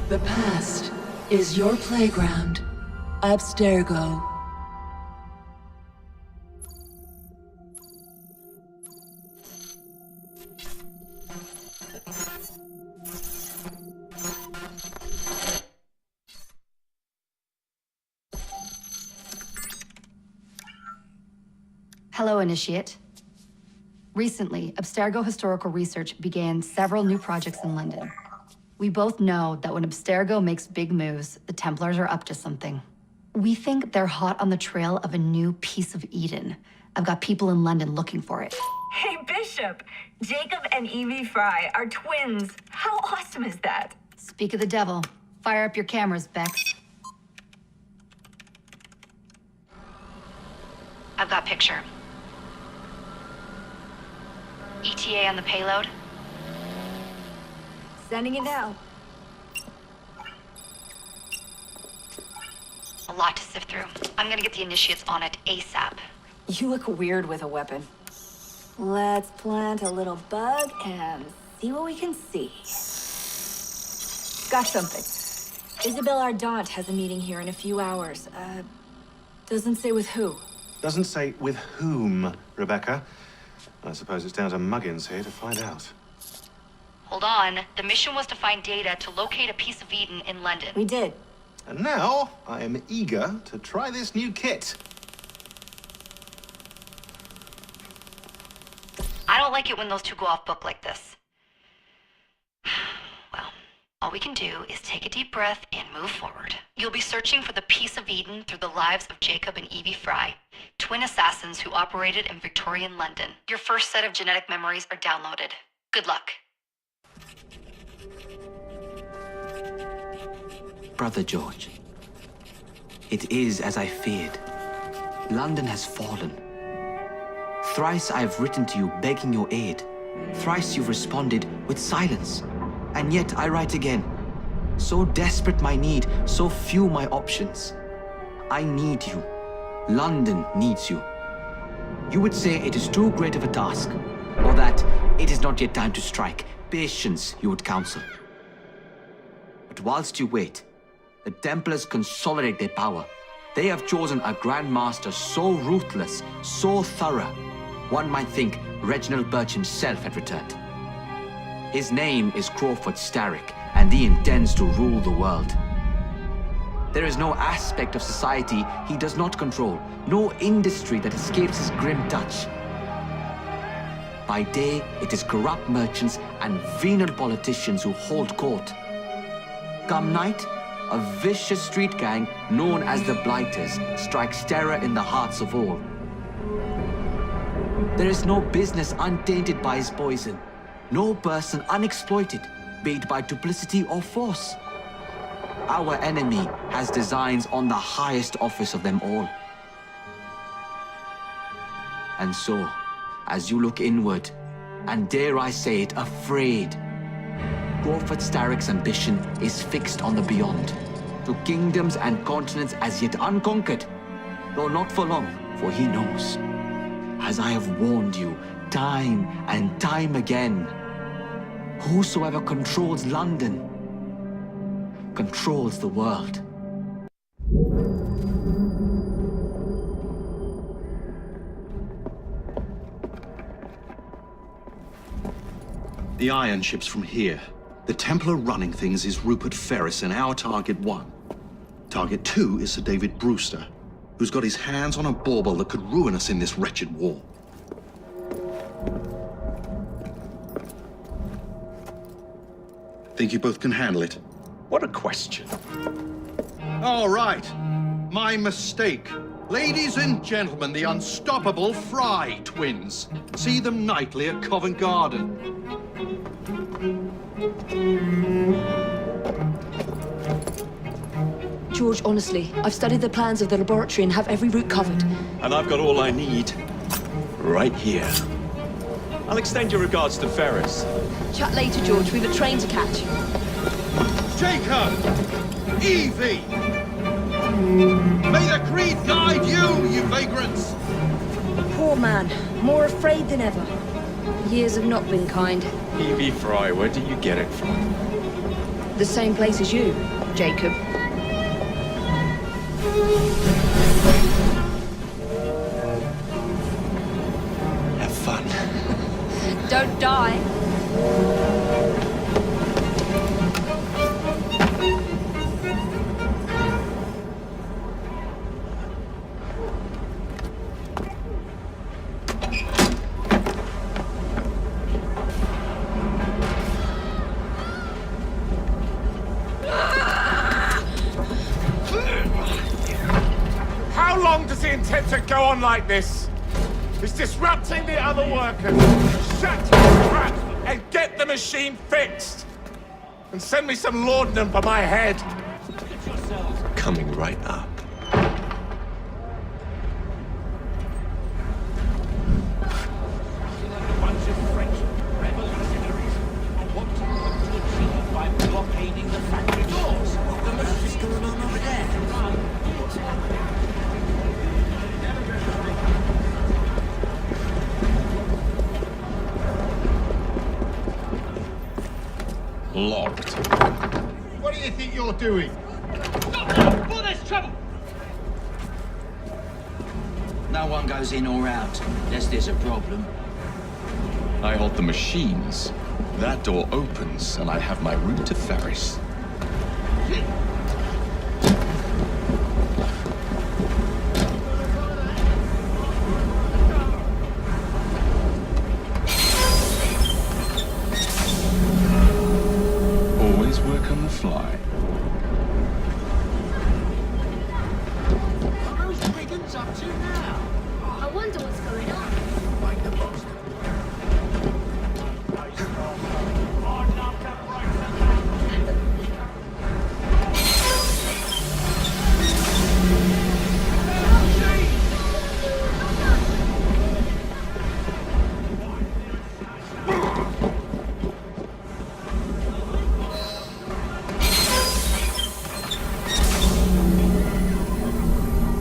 The past is your playground. Abstergo. Hello, Initiate. Recently, Abstergo Historical Research began several new projects in London. We both know that when Abstergo makes big moves, the Templars are up to something. We think they're hot on the trail of a new piece of Eden. I've got people in London looking for it. Hey, Bishop! Jacob and Evie Fry are twins. How awesome is that? Speak of the devil. Fire up your cameras, Bex. I've got picture. ETA on the payload? Sending it now. A lot to sift through. I'm gonna get the Initiates on it ASAP. You look weird with a weapon. Let's plant a little bug and see what we can see. Got something. Isabel Ardant has a meeting here in a few hours. Doesn't say with who. Doesn't say with whom, Rebecca. I suppose it's down to Muggins here to find out. Hold on. The mission was to find data to locate a piece of Eden in London. We did. And now, I am eager to try this new kit. I don't like it when those two go off book like this. Well, all we can do is take a deep breath and move forward. You'll be searching for the piece of Eden through the lives of Jacob and Evie Fry, twin assassins who operated in Victorian London. Your first set of genetic memories are downloaded. Good luck. Brother George, it is as I feared. London has fallen. Thrice I have written to you begging your aid. Thrice you've responded with silence. And yet I write again. So desperate my need, so few my options. I need you. London needs you. You would say it is too great of a task, or that it is not yet time to strike. Patience, you would counsel. But whilst you wait, the Templars consolidate their power. They have chosen a Grand Master so ruthless, so thorough, one might think Reginald Birch himself had returned. His name is Crawford Starrick, and he intends to rule the world. There is no aspect of society he does not control, no industry that escapes his grim touch. By day, it is corrupt merchants and venal politicians who hold court. Come night, a vicious street gang known as the Blighters strikes terror in the hearts of all. There is no business untainted by his poison, no person unexploited, be it by duplicity or force. Our enemy has designs on the highest office of them all. And so, as you look inward, and dare I say it, afraid, Crawford Starrick's ambition is fixed on the beyond, to kingdoms and continents as yet unconquered, though not for long, for he knows, as I have warned you time and time again, whosoever controls London controls the world. The iron ship's from here. The Templar running things is Rupert Ferris and our target 1. Target 2 is Sir David Brewster, who's got his hands on a bauble that could ruin us in this wretched war. Think you both can handle it? What a question. All right. My mistake. Ladies and gentlemen, the unstoppable Fry twins. See them nightly at Covent Garden. George, honestly, I've studied the plans of the laboratory and have every route covered. And I've got all I need right here. I'll extend your regards to Ferris. Chat later, George. We've a train to catch. Jacob! Evie! May the creed guide you, you vagrants! Poor man. More afraid than ever. Years have not been kind. Evie Fry, where do you get it from? The same place as you, Jacob. Have fun. Don't die. How long does he intend to go on like this? He's disrupting the other workers. Shut your trap and get the machine fixed. And send me some laudanum for my head. Coming right up. Locked. What do you think you're doing? Well, there's trouble! No one goes in or out, unless there's a problem. I hold the machines. That door opens, and I have my route to Ferris. Always work on the fly. What are those brigands up to now? I wonder what's going on.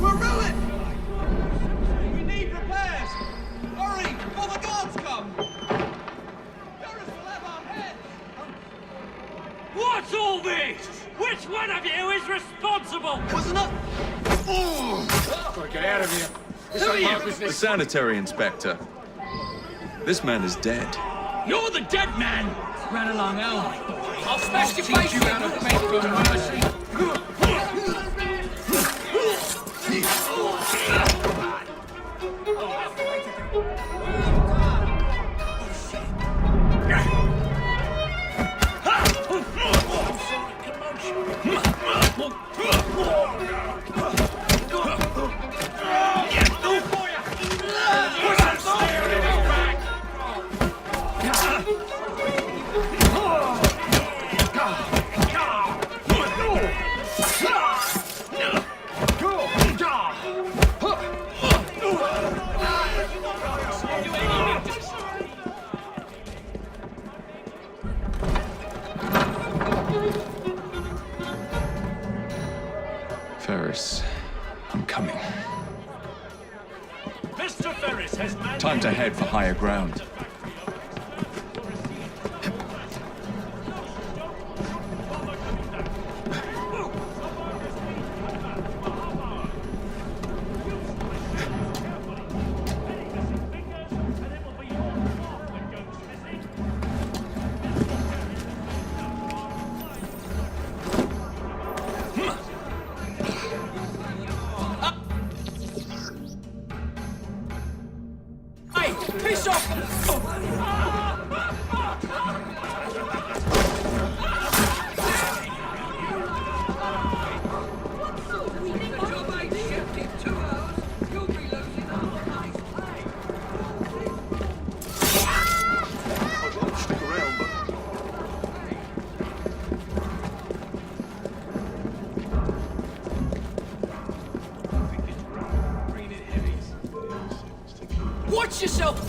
We're ruined! We need repairs! Hurry, before the guards come! Ferris will have our heads! What's all this? Which one of you is responsible? Wasn't it? Get out of here. This Who are ain't my you? The business. sanitary inspector. This man is dead. You're the dead man! Ran along, Al. I'll smash your face you out of bed for mercy. Ferris, I'm coming. Mr. Ferris has managed. Time to head for higher ground. Hey, piss off! Stick around, but Watch yourself!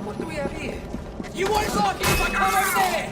What do we have here? You won't like it if I come over there!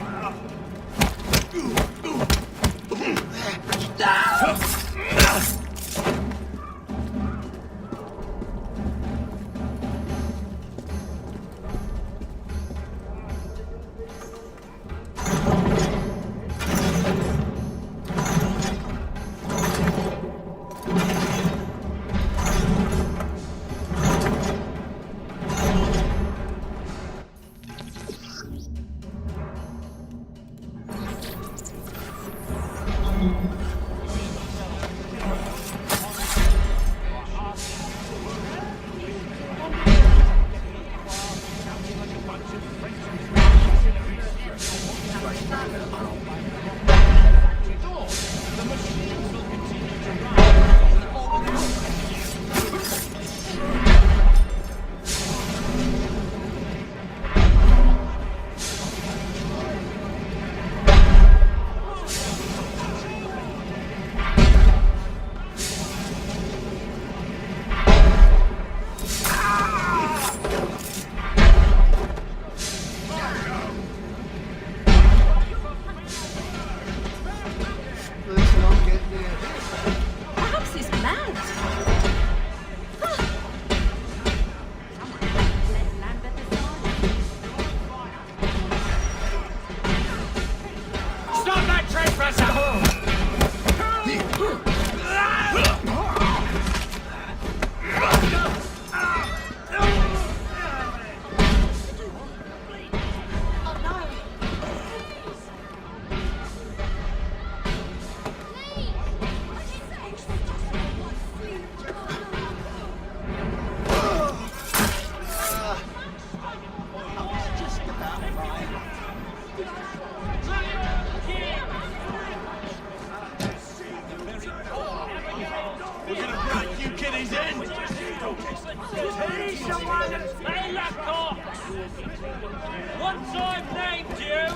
Once I've named you,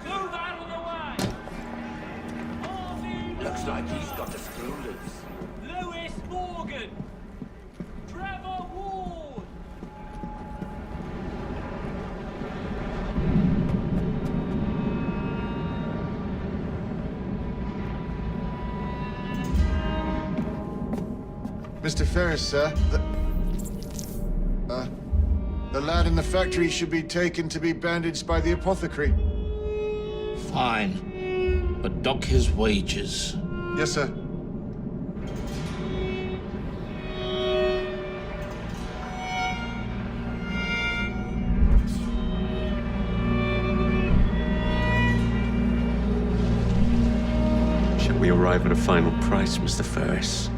move out of the way. Looks like he's got a screw loose. Lewis Morgan. Trevor Ward. Mr. Ferris, sir, the lad in the factory should be taken to be bandaged by the apothecary. Fine. But dock his wages. Yes, sir. Shall we arrive at a final price, Mr. Ferris?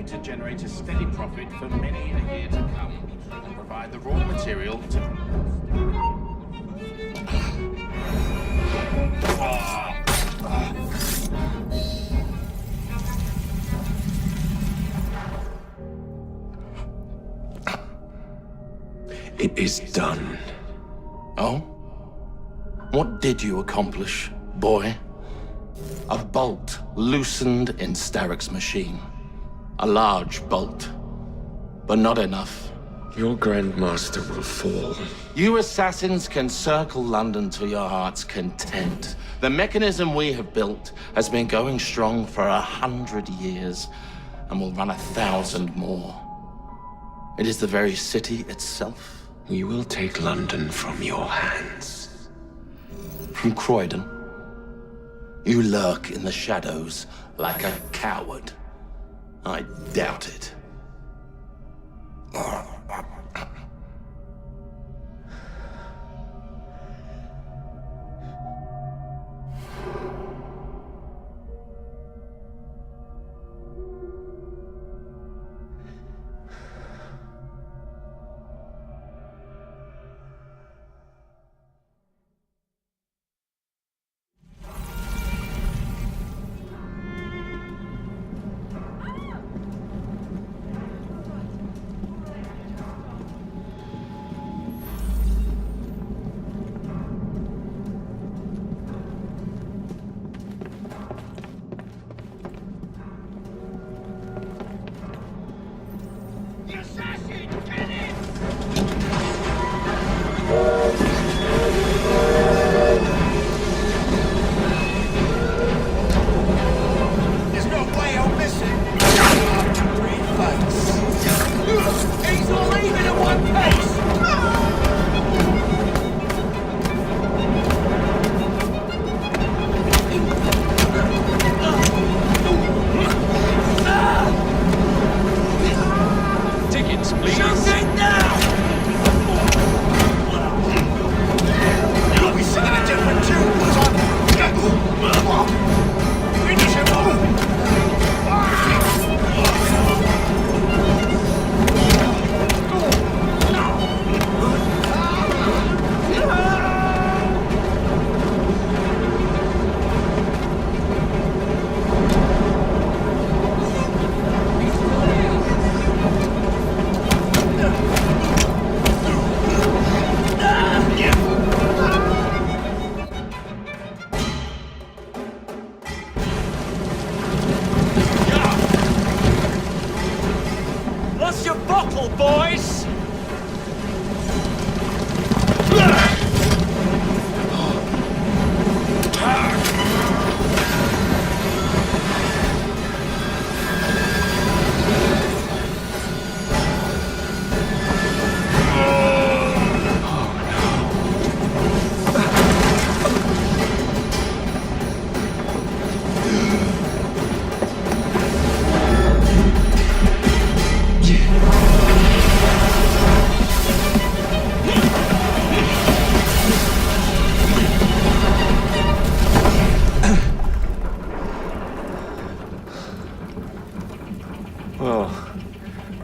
To generate a steady profit for many a year to come and provide the raw material to... It is done. Oh? What did you accomplish, boy? A bolt loosened in Starrick's machine. A large bolt, but not enough. Your Grandmaster will fall. You assassins can circle London to your heart's content. The mechanism we have built has been going strong for 100 years and will run 1,000 more. It is the very city itself. We will take London from your hands. From Croydon, you lurk in the shadows like a coward. I doubt it.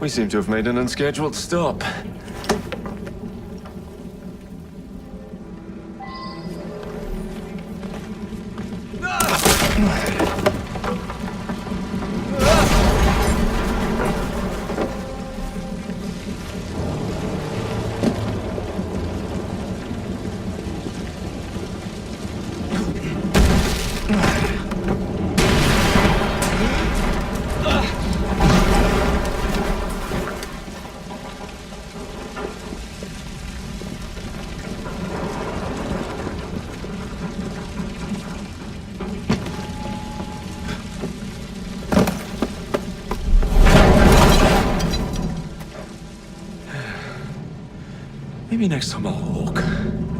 We seem to have made an unscheduled stop. Maybe next time I'll walk.